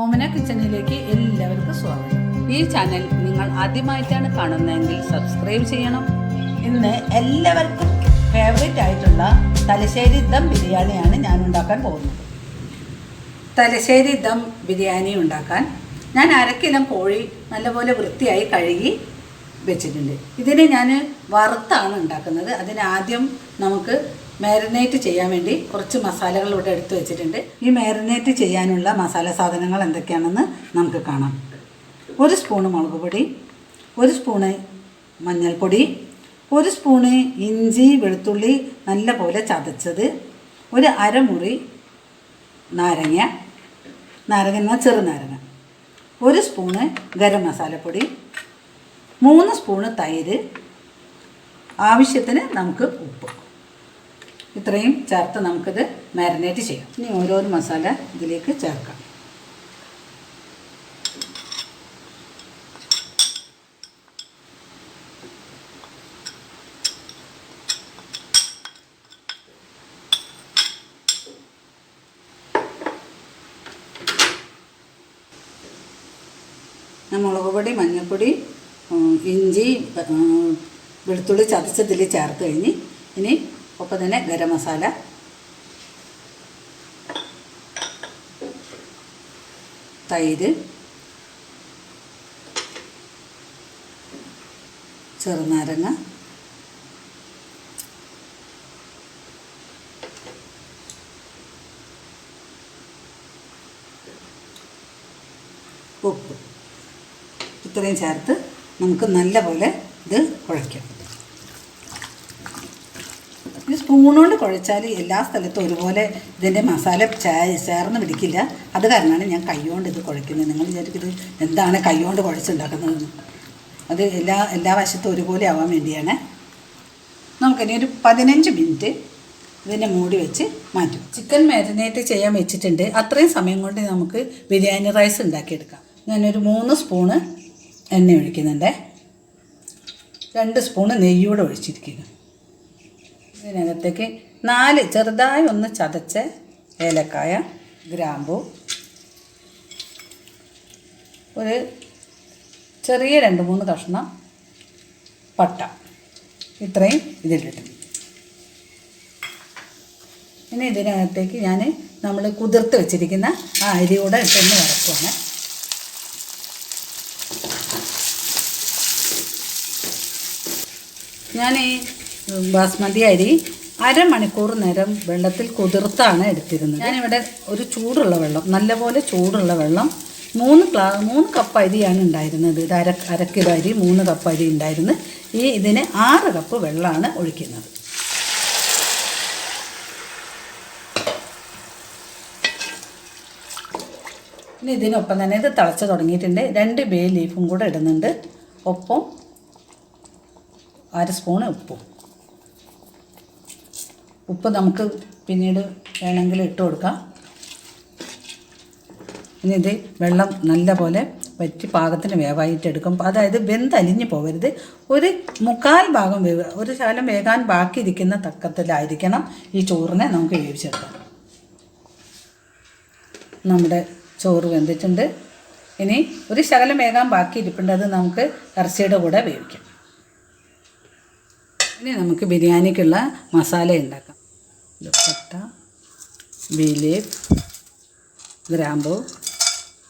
ഓമന കിച്ചണിലേക്ക് എല്ലാവർക്കും സ്വാഗതം. ഈ ചാനൽ നിങ്ങൾ ആദ്യമായിട്ടാണ് കാണുന്നതെങ്കിൽ സബ്സ്ക്രൈബ് ചെയ്യണം. ഇന്ന് എല്ലാവർക്കും ഫേവറേറ്റ് ആയിട്ടുള്ള തലശ്ശേരി ദം ബിരിയാണിയാണ് ഞാൻ ഉണ്ടാക്കാൻ പോകുന്നത്. തലശ്ശേരി ദം ബിരിയാണി ഉണ്ടാക്കാൻ ഞാൻ 1/2 കിലോ കോഴി നല്ലപോലെ വൃത്തിയായി കഴുകി വെച്ചിട്ടുണ്ട്. ഇതിന് ഞാൻ വറുത്താണ് ഉണ്ടാക്കുന്നത്. അതിനാദ്യം നമുക്ക് മാരിനേറ്റ് ചെയ്യാൻ വേണ്ടി കുറച്ച് മസാലകൾ ഇവിടെ എടുത്തു വെച്ചിട്ടുണ്ട്. ഈ മാരിനേറ്റ് ചെയ്യാനുള്ള മസാല സാധനങ്ങൾ എന്തൊക്കെയാണെന്ന് നമുക്ക് കാണാം. 1 സ്പൂണ് മുളക് പൊടി, 1 സ്പൂണ് മഞ്ഞൾപ്പൊടി, 1 സ്പൂണ് ഇഞ്ചി വെളുത്തുള്ളി നല്ലപോലെ ചതച്ചത്, 1 അരമുറി നാരങ്ങ എന്നാൽ ചെറുനാരങ്ങ, 1 സ്പൂണ് ഗരം മസാലപ്പൊടി, 3 സ്പൂണ് തൈര്, ആവശ്യത്തിന് നമുക്ക് ഉപ്പ്. ഇത്രയും ചേർത്ത് നമുക്കിത് മാരിനേറ്റ് ചെയ്യാം. ഇനി ഓരോരോ മസാല ഇതിലേക്ക് ചേർക്കാം. മുളക് പൊടി, മഞ്ഞൾപ്പൊടി, ഇഞ്ചി വെളുത്തുള്ളി ചതച്ചതിൽ ചേർത്ത് കഴിഞ്ഞ് ഇനി ഒപ്പം തന്നെ ഗരം മസാല, തൈര്, ചെറുനാരങ്ങ, ഉപ്പ് ഇത്രയും ചേർത്ത് നമുക്ക് നല്ലപോലെ ഇത് കുഴയ്ക്കാം. ഈ സ്പൂൺ കൊണ്ട് കുഴച്ചാൽ എല്ലാ സ്ഥലത്തും ഒരുപോലെ ഇതിൻ്റെ മസാല ചേർന്ന് പിടിക്കില്ല. അത് കാരണമാണ് ഞാൻ കൈകൊണ്ട് ഇത് കുഴയ്ക്കുന്നത്. നിങ്ങൾ വിചാരിക്കുന്നത് എന്താണ് കൈകൊണ്ട് കുഴച്ചുണ്ടാക്കുന്നതെന്ന്. അത് എല്ലാ വശത്തും ഒരുപോലെ ആവാൻ വേണ്ടിയാണ്. നമുക്കിനി ഒരു 15 മിനിറ്റ് ഇതിനെ മൂടി വെച്ച് മാറ്റും. ചിക്കൻ മാരിനേറ്റ് ചെയ്യാൻ വെച്ചിട്ടുണ്ട്. അത്രയും സമയം കൊണ്ട് നമുക്ക് ബിരിയാണി റൈസ് ഉണ്ടാക്കിയെടുക്കാം. ഞാനൊരു 3 സ്പൂണ് എണ്ണ ഒഴിക്കുന്നുണ്ട്. 2 സ്പൂണ് നെയ്യൂടെ ഒഴിച്ചിരിക്കുന്നു. ഇതിനകത്തേക്ക് 4 ചെറുതായി ഒന്ന് ചതച്ച ഏലക്കായ, ഗ്രാമ്പു, ഒരു ചെറിയ 2-3 കഷ്ണം പട്ട, ഇത്രയും ഇതിലിട്ടു. ഇനി ഇതിനകത്തേക്ക് നമ്മൾ കുതിർത്ത് വെച്ചിരിക്കുന്ന ആ അരി കൂടെ ഇട്ടൊന്ന് വറക്കുവാണ്. ഞാൻ ഈ ബാസ്മതി അരി 1/2 മണിക്കൂർ നേരം വെള്ളത്തിൽ കുതിർത്താണ് എടുത്തിരുന്നത്. ഞാനിവിടെ ഒരു ചൂടുള്ള വെള്ളം, നല്ലപോലെ ചൂടുള്ള വെള്ളം 3 കപ്പ് അരിയാണ് ഉണ്ടായിരുന്നത്. ഇത് അര കിലോ അരി 3 കപ്പ് അരി ഉണ്ടായിരുന്നു. ഇതിന് 6 കപ്പ് വെള്ളമാണ് ഒഴിക്കുന്നത്. ഇനി ഇതിനൊപ്പം തന്നെ ഇത് തിളച്ച് തുടങ്ങിയിട്ടുണ്ട്. 2 ബേ ലീഫും കൂടെ ഇടുന്നുണ്ട്. ഒപ്പം 1 സ്പൂണ് ഉപ്പ് നമുക്ക് പിന്നീട് വേണമെങ്കിൽ ഇട്ട് കൊടുക്കാം. ഇനി ഇത് വെള്ളം നല്ലപോലെ വറ്റി പാകത്തിന് വേവായിട്ടെടുക്കും. അതായത് വെന്തലിഞ്ഞ് പോകരുത്. ഒരു 1/4 ഭാഗം വേവ്, ഒരു ശകലം വേകാൻ ബാക്കി ഇരിക്കുന്ന തക്കത്തിലായിരിക്കണം ഈ ചോറിനെ നമുക്ക് വേവിച്ചെടുക്കാം. നമ്മുടെ ചോറ് വെന്തിട്ടുണ്ട്. ഇനി ഒരു ശകലം വേകാൻ ബാക്കി ഇരിപ്പുണ്ട്. അത് നമുക്ക് ഇറച്ചിയുടെ കൂടെ വേവിക്കാം. ഇനി നമുക്ക് ബിരിയാണിക്കുള്ള മസാല ഉണ്ടാക്കാം. പട്ട, ബേ ലീഫ്, ഗ്രാമ്പു,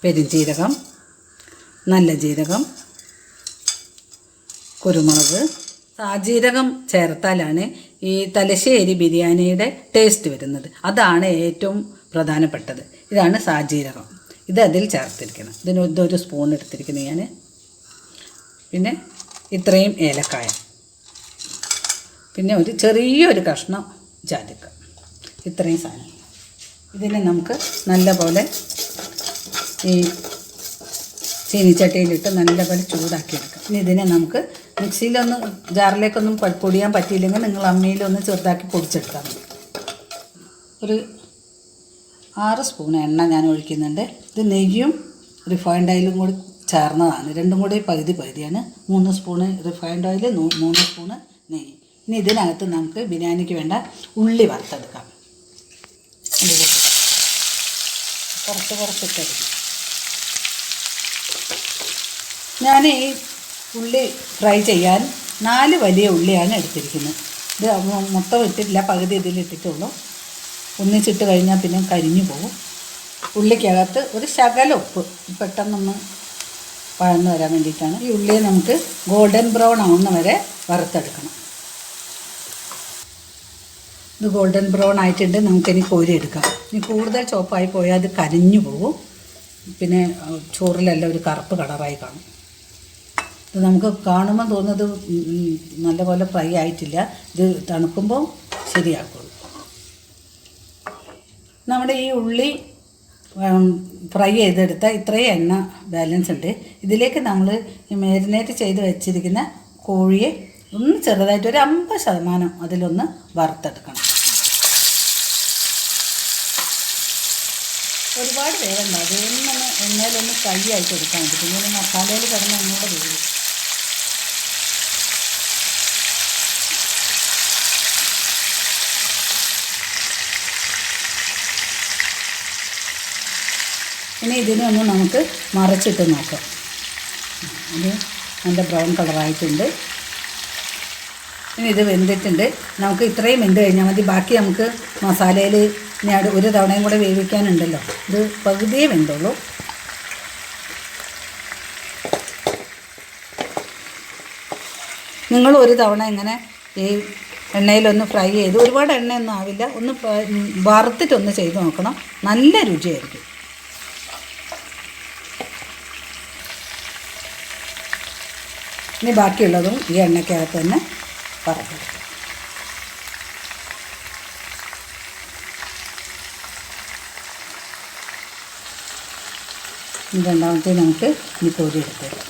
പെരുംജീരകം, നല്ല ജീരകം, കുരുമുളക്. സാജീരകം ചേർത്താലാണ് ഈ തലശ്ശേരി ബിരിയാണിയുടെ ടേസ്റ്റ് വരുന്നത്. അതാണ് ഏറ്റവും പ്രധാനപ്പെട്ടത്. ഇതാണ് സാജീരകം. ഇത് അതിൽ ചേർത്തിരിക്കണം. ഇതൊരു സ്പൂൺ എടുത്തിരിക്കുന്നു ഞാൻ. പിന്നെ ഇത്രയും ഏലക്കായ, പിന്നെ ഒരു ചെറിയൊരു കഷ്ണം ജാതിക്ക, ഇത്രയും സാധനം. ഇതിനെ നമുക്ക് നല്ലപോലെ ഈ ചീനിച്ചട്ടിയിലിട്ട് നല്ലപോലെ ചൂടാക്കിയെടുക്കാം. ഇനി ഇതിനെ നമുക്ക് ജാറിലേക്കൊന്നും പൊടിയാൻ പറ്റിയില്ലെങ്കിൽ നിങ്ങൾ അമ്മിയിലൊന്ന് ചെറുതാക്കി പൊടിച്ചെടുത്താൽ മതി. ഒരു 6 സ്പൂൺ എണ്ണ ഞാൻ ഒഴിക്കുന്നുണ്ട്. ഇത് നെയ്യും റിഫൈൻഡ് ഓയിലും കൂടി ചേർന്നതാണ്. രണ്ടും കൂടി പകുതിയാണ്. 3 സ്പൂണ് റിഫൈൻഡ് ഓയിൽ, 3 സ്പൂണ് നെയ്യ്. ഇനി ഇതിനകത്ത് നമുക്ക് ബിരിയാണിക്ക് വേണ്ട ഉള്ളി വറുത്തെടുക്കാം. ഇതിലേക്ക് കുറച്ചിട്ടെടുക്കും. ഞാൻ ഈ ഉള്ളി ഫ്രൈ ചെയ്യാൻ 4 വലിയ ഉള്ളിയാണ് എടുത്തിരിക്കുന്നത്. ഇത് മൊത്തം ഇട്ടിട്ടില്ല, പകുതി ഇതിലിട്ടിട്ടുള്ളൂ. ഒന്നിച്ചിട്ട് കഴിഞ്ഞാൽ പിന്നെ കരിഞ്ഞു പോകും. ഉള്ളിക്കകത്ത് ഒരു ശകല ഉപ്പ് പെട്ടെന്നൊന്ന് വഴന്ന് വരാൻ വേണ്ടിയിട്ടാണ്. ഈ ഉള്ളിയെ നമുക്ക് ഗോൾഡൻ ബ്രൗൺ ആവുന്ന വരെ വറുത്തെടുക്കണം. ഇത് ഗോൾഡൻ ബ്രൗൺ ആയിട്ടുണ്ട്. നമുക്കിനി കോരിയെടുക്കാം. ഇനി കൂടുതൽ ചോപ്പായി പോയാൽ അത് കരിഞ്ഞു പോകും. പിന്നെ ചോറിലെല്ലാം ഒരു കറുപ്പ് കളറായി കാണും. ഇത് നമുക്ക് കാണുമ്പോൾ തോന്നുന്നത് നല്ലപോലെ ഫ്രൈ ആയിട്ടില്ല. ഇത് തണുക്കുമ്പോൾ ശരിയാക്കുള്ളൂ. നമ്മുടെ ഈ ഉള്ളി ഫ്രൈ ചെയ്തെടുത്ത ഇത്രയും എണ്ണ ബാലൻസ് ഉണ്ട്. ഇതിലേക്ക് നമ്മൾ മാരിനേറ്റ് ചെയ്ത് വെച്ചിരിക്കുന്ന കോഴിയെ ഒന്ന് ചെറുതായിട്ട് ഒരു 50% അതിലൊന്ന് വറുത്തെടുക്കണം. ഒരുപാട് വേഗം അതൊന്നും എണ്ണയിലൊന്ന് ഫ്രൈ ആയിട്ട് എടുക്കാൻ പറ്റും. പിന്നെ മസാലയിൽ കിടന്ന് ഒന്നുകൂടെ വേവും. ഇനി ഇതിനൊന്ന് നമുക്ക് മറിച്ചിട്ട് നോക്കാം. ഇത് നല്ല ബ്രൗൺ കളറായിട്ടുണ്ട്. ഇനി ഇത് വെന്തിട്ടുണ്ട്. നമുക്ക് ഇത്രയും വെന്ത് കഴിഞ്ഞാൽ മതി. ബാക്കി നമുക്ക് മസാലയിൽ ഇനി ഒരു തവണയും കൂടെ വേവിക്കാനുണ്ടല്ലോ. ഇത് പകുതിയേ വെന്തുള്ളൂ. നിങ്ങൾ ഒരു തവണ ഇങ്ങനെ ഈ എണ്ണയിലൊന്ന് ഫ്രൈ ചെയ്ത്, ഒരുപാട് എണ്ണയൊന്നും ആവില്ല, ഒന്ന് വറുത്തിട്ടൊന്ന് ചെയ്ത് നോക്കണം. നല്ല രുചിയായിരിക്കും. ഇനി ബാക്കിയുള്ളതും ഈ എണ്ണയ്ക്കകത്ത് തന്നെ വറുത്തെടുക്കും. രണ്ടാമത്തെ നമുക്ക് ഈ കോരി എടുത്തേക്കാം.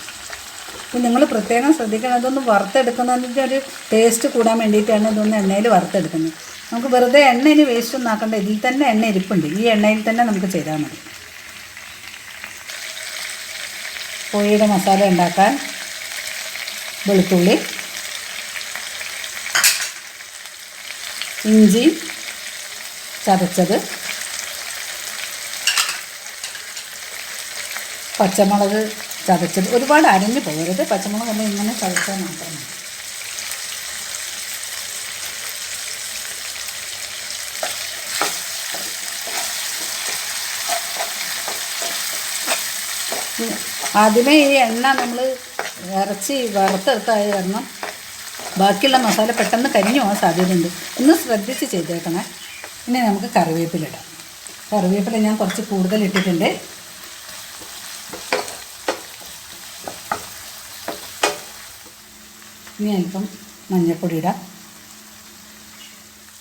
അപ്പോൾ നിങ്ങൾ പ്രത്യേകം ശ്രദ്ധിക്കണം, ഇതൊന്ന് വറുത്തെടുക്കുന്നതിൻ്റെ ഒരു ടേസ്റ്റ് കൂടാൻ വേണ്ടിയിട്ടാണ് ഇതൊന്ന് എണ്ണയിൽ വറുത്തെടുക്കുന്നത്. നമുക്ക് വെറുതെ എണ്ണ ഇനി വേസ്റ്റ് ഒന്നും ആക്കണ്ട. ഇതിൽ തന്നെ എണ്ണ ഇരിപ്പുണ്ട്. ഈ എണ്ണയിൽ തന്നെ നമുക്ക് ചെയ്താൽ മതി. കോഴിയുടെ മസാല ഉണ്ടാക്കാൻ വെളുത്തുള്ളി, ഇഞ്ചി ചതച്ചത്, പച്ചമുളക് ചതച്ചത്. ഒരുപാട് അരഞ്ഞു പോകരുത്. പച്ചമുളക് നമ്മൾ ഇങ്ങനെ ചതച്ചാൽ മാത്രം മതി. ആദ്യമേ ഈ എണ്ണ നമ്മൾ ഇറച്ചി വറുത്തെടുത്തായ കാരണം ബാക്കിയുള്ള മസാല പെട്ടെന്ന് കരിഞ്ഞു പോകാൻ സാധ്യതയുണ്ട്. ഒന്ന് ശ്രദ്ധിച്ച് ചെയ്തേക്കണേ. ഇനി നമുക്ക് കറിവേപ്പില ഇടാം. കറിവേപ്പില ഞാൻ കുറച്ച് കൂടുതൽ ഇട്ടിട്ടുണ്ട്. ഇനി അല്പം മഞ്ഞൾപ്പൊടി ഇടാം.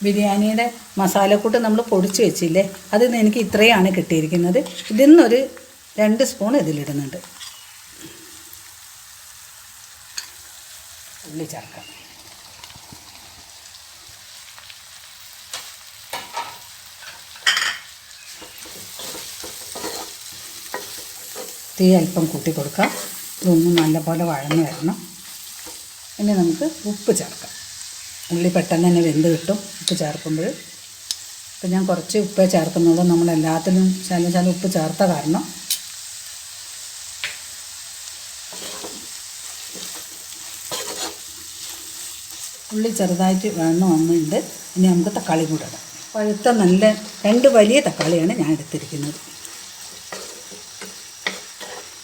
ബിരിയാണിയുടെ മസാലക്കൂട്ട് നമ്മൾ പൊടിച്ച് വെച്ചില്ലേ, അതിൽ നിന്ന് എനിക്ക് ഇത്രയാണ് കിട്ടിയിരിക്കുന്നത്. ഇതിൽ നിന്നൊരു 2 സ്പൂൺ ഇതിലിടുന്നുണ്ട്. ഉള്ളി ചേർക്കാം. തീ അല്പം കൂട്ടി കൊടുക്കാം. ഇതൊന്നും നല്ലപോലെ വഴന്ന് വരണം. ഇനി നമുക്ക് ഉപ്പ് ചേർക്കാം. ഉള്ളി പെട്ടെന്ന് തന്നെ വെന്ത് കിട്ടും ഉപ്പ് ചേർക്കുമ്പോൾ. ഇപ്പം ഞാൻ കുറച്ച് ഉപ്പേ ചേർക്കുന്നുള്ളൂ. നമ്മളെല്ലാത്തിലും ശകലം ഉപ്പ് ചേർത്ത കാരണം. ഉള്ളി ചെറുതായിട്ട് വഴന്ന് വന്നിട്ടുണ്ട്. ഇനി നമുക്ക് തക്കാളി കൂടെ ഇടാം. പഴുത്ത നല്ല 2 വലിയ തക്കാളിയാണ് ഞാൻ എടുത്തിരിക്കുന്നത്.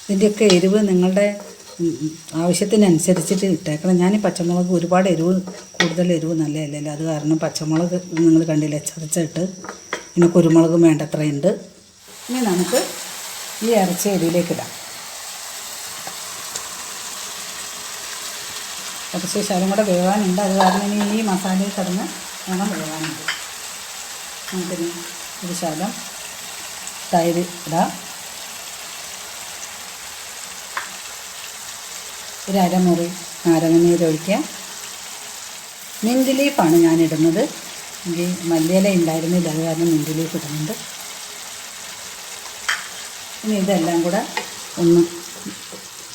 ഇതിൻ്റെയൊക്കെ എരിവ് നിങ്ങളുടെ ആവശ്യത്തിനനുസരിച്ചിട്ട് ഇട്ടേക്കണം. ഞാൻ പച്ചമുളക് ഒരുപാട് കൂടുതൽ എരിവ് നല്ലതല്ലല്ലോ. അത് കാരണം പച്ചമുളക് നിങ്ങൾ കണ്ടില്ലേ ചതച്ചിട്ട്. പിന്നെ കുരുമുളകും വേണ്ടത്രയുണ്ട്. ഇനി നമുക്ക് ഈ ഇറച്ചി അരിയിലേക്കിടാം. കുറച്ച് ശകലം കൂടെ വേവാനുണ്ട്. അത് കാരണം ഇനി ഈ മസാലയിൽ കിടന്ന് വേണം വേവാനുണ്ട്. നമുക്കിനി ഒരു ശകലം തൈര് ഇടാം. ഒരു അരമുറി നാരങ്ങനീര് ഒഴിക്കുക. മിൻറ്റ് ലീഫാണ് ഞാനിടുന്നത്. എനിക്ക് മല്ലിയില ഉണ്ടായിരുന്നില്ല, അത് കാരണം മിൻറ്റ് ലീഫ് ഇടുന്നുണ്ട്. ഇനി ഇതെല്ലാം കൂടെ ഒന്ന്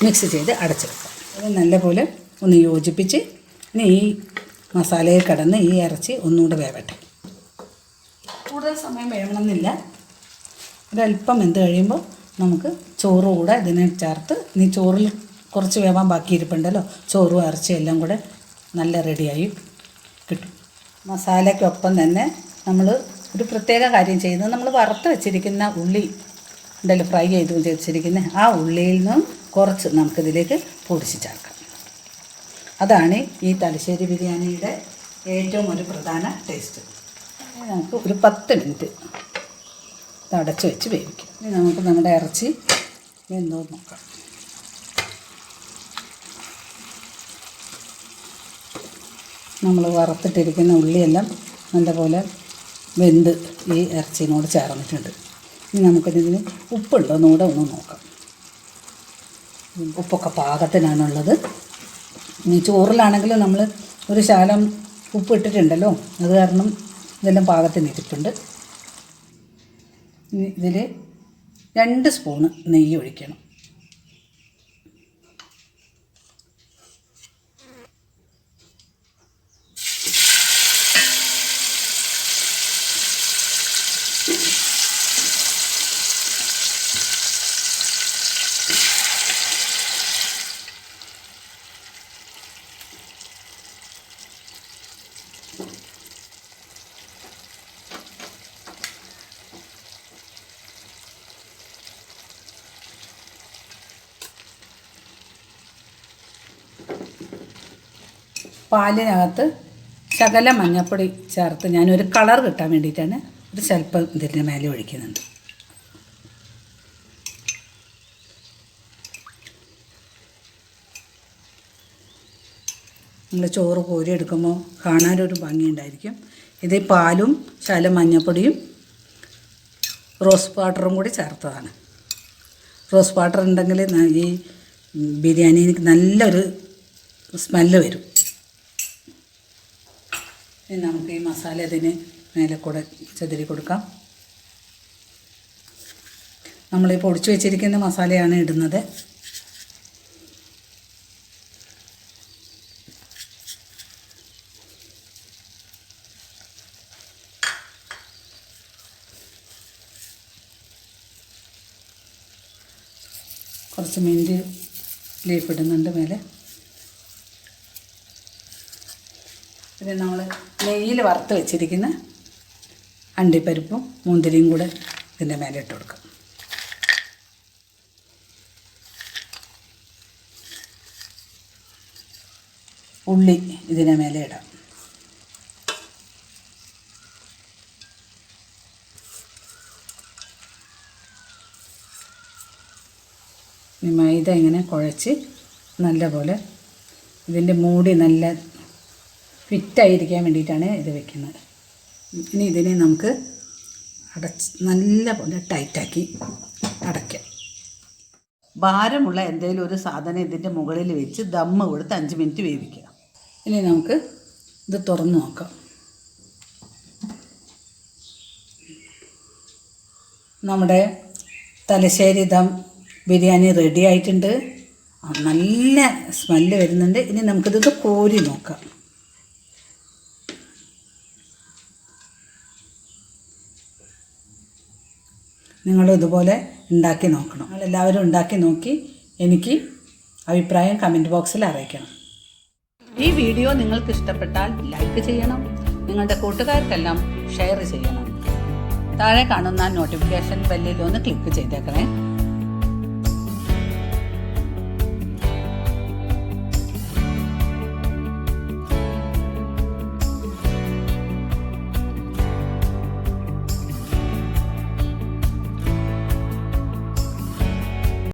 മിക്സ് ചെയ്ത് അടച്ചു വെക്കാം. അത് നല്ലപോലെ ഒന്ന് യോജിപ്പിച്ച് ഇനി ഈ മസാലയിൽ കിടന്ന് ഈ ഇറച്ചി ഒന്നുകൂടെ വേവട്ടെ. കൂടുതൽ സമയം വേണമെന്നില്ല. ഒരല്പം വെന്ത് കഴിയുമ്പോൾ നമുക്ക് ചോറ് കൂടെ ഇതിനെ ചേർത്ത് ഇനി ചോറിൽ കുറച്ച് വേവാൻ ബാക്കിയിരിപ്പുണ്ടല്ലോ. ചോറും ഇറച്ചിയും എല്ലാം കൂടെ നല്ല റെഡിയായി കിട്ടും. മസാലയ്ക്കൊപ്പം തന്നെ നമ്മൾ ഒരു പ്രത്യേക കാര്യം ചെയ്യുന്നത്, നമ്മൾ വറുത്ത് വെച്ചിരിക്കുന്ന ഉള്ളി ഉണ്ടല്ലോ, ഫ്രൈ ചെയ്ത് വെച്ചിരിക്കുന്ന ആ ഉള്ളിയിൽ നിന്നും കുറച്ച് നമുക്കിതിലേക്ക് പൊടിച്ച് ചേർക്കാം. അതാണ് ഈ തലശ്ശേരി ബിരിയാണിയുടെ ഏറ്റവും ഒരു പ്രധാന ടേസ്റ്റ്. നമുക്ക് ഒരു 10 മിനിറ്റ് അടച്ച് വെച്ച് വേവിക്കാം. ഇനി നമുക്ക് നമ്മുടെ ഇറച്ചി വെന്തോ നോക്കാം. നമ്മൾ വറുത്തിട്ടിരിക്കുന്ന ഉള്ളിയെല്ലാം നല്ലപോലെ വെന്ത് ഈ ഇറച്ചിനോട് ചേർന്നിട്ടുണ്ട്. ഇനി നമുക്കിതിന് ഉപ്പുണ്ടോ എന്നുകൂടെ ഒന്ന് നോക്കാം. ഉപ്പൊക്കെ പാകത്തിനാണുള്ളത്. ഇനി ചോറിലാണെങ്കിൽ നമ്മൾ ഒരു ശകലം ഉപ്പ് ഇട്ടിട്ടുണ്ടല്ലോ, അത് കാരണം ഇതെല്ലാം പാകത്തിനിരിപ്പുണ്ട്. ഇനി ഇതിൽ 2 സ്പൂണ് നെയ്യ് ഒഴിക്കണം. പാലിനകത്ത് ശകലം മഞ്ഞൾപ്പൊടി ചേർത്ത് ഞാനൊരു കളർ കിട്ടാൻ വേണ്ടിയിട്ടാണ് ഒരു സ്വല്പം ഇതിൻ്റെ മേലെ ഒഴിക്കുന്നുണ്ട്. നമ്മൾ ചോറ് കോരി എടുക്കുമ്പോൾ കാണാനൊരു ഭംഗിയുണ്ടായിരിക്കും. ഇത് പാലും ശകലം മഞ്ഞൾപ്പൊടിയും റോസ് വാട്ടറും കൂടി ചേർത്തതാണ്. റോസ് വാട്ടർ ഉണ്ടെങ്കിൽ ഈ ബിരിയാണിക്ക് നല്ലൊരു സ്മെല്ല് വരും. ഇനി നമുക്ക് ഈ മസാല ഇതിന് മേലെ കൂടെ ചെതറി കൊടുക്കാം. നമ്മൾ ഈ പൊടിച്ചു വെച്ചിരിക്കുന്ന മസാലയാണ് ഇടുന്നത്. കുറച്ച് മിൻറ്റ് ലീഫ് ഇടുന്നുണ്ട് മേലെ. പിന്നെ നമ്മൾ നെയ്യിൽ വറുത്ത് വെച്ചിരിക്കുന്ന അണ്ടിപ്പരിപ്പും മുന്തിരിയും കൂടെ ഇതിൻ്റെ മേലെ ഇട്ട് കൊടുക്കാം. ഉള്ളി ഇതിൻ്റെ മേലെ ഇടാം. ഈ മൈദ ഇങ്ങനെ കുഴച്ച് നല്ലപോലെ ഇതിൻ്റെ മൂടി നല്ല ഫിറ്റായിരിക്കാൻ വേണ്ടിയിട്ടാണ് ഇത് വെക്കുന്നത്. ഇനി ഇതിനെ നമുക്ക് നല്ലപോലെ ടൈറ്റാക്കി അടയ്ക്കാം. ഭാരമുള്ള എന്തെങ്കിലും ഒരു സാധനം ഇതിൻ്റെ മുകളിൽ വെച്ച് ദമ്മ് കൊടുത്ത് 5 മിനിറ്റ് വേവിക്കുക. ഇനി നമുക്ക് ഇത് തുറന്ന് നോക്കാം. നമ്മുടെ തലശ്ശേരി ദം ബിരിയാണി റെഡി ആയിട്ടുണ്ട്. നല്ല സ്മെല്ല് വരുന്നുണ്ട്. ഇനി നമുക്കിത് കോരി നോക്കാം. നിങ്ങളും ഇതുപോലെ ഉണ്ടാക്കി നോക്കണം. നിങ്ങളെല്ലാവരും ഉണ്ടാക്കി നോക്കി എനിക്ക് അഭിപ്രായം കമൻറ്റ് ബോക്സിൽ അറിയിക്കണം. ഈ വീഡിയോ നിങ്ങൾക്ക് ഇഷ്ടപ്പെട്ടാൽ ലൈക്ക് ചെയ്യണം. നിങ്ങളുടെ കൂട്ടുകാർക്കെല്ലാം ഷെയർ ചെയ്യണം. താഴെ കാണുന്ന നോട്ടിഫിക്കേഷൻ ബെല്ലിൽ ഒന്ന് ക്ലിക്ക് ചെയ്തേക്കണേ.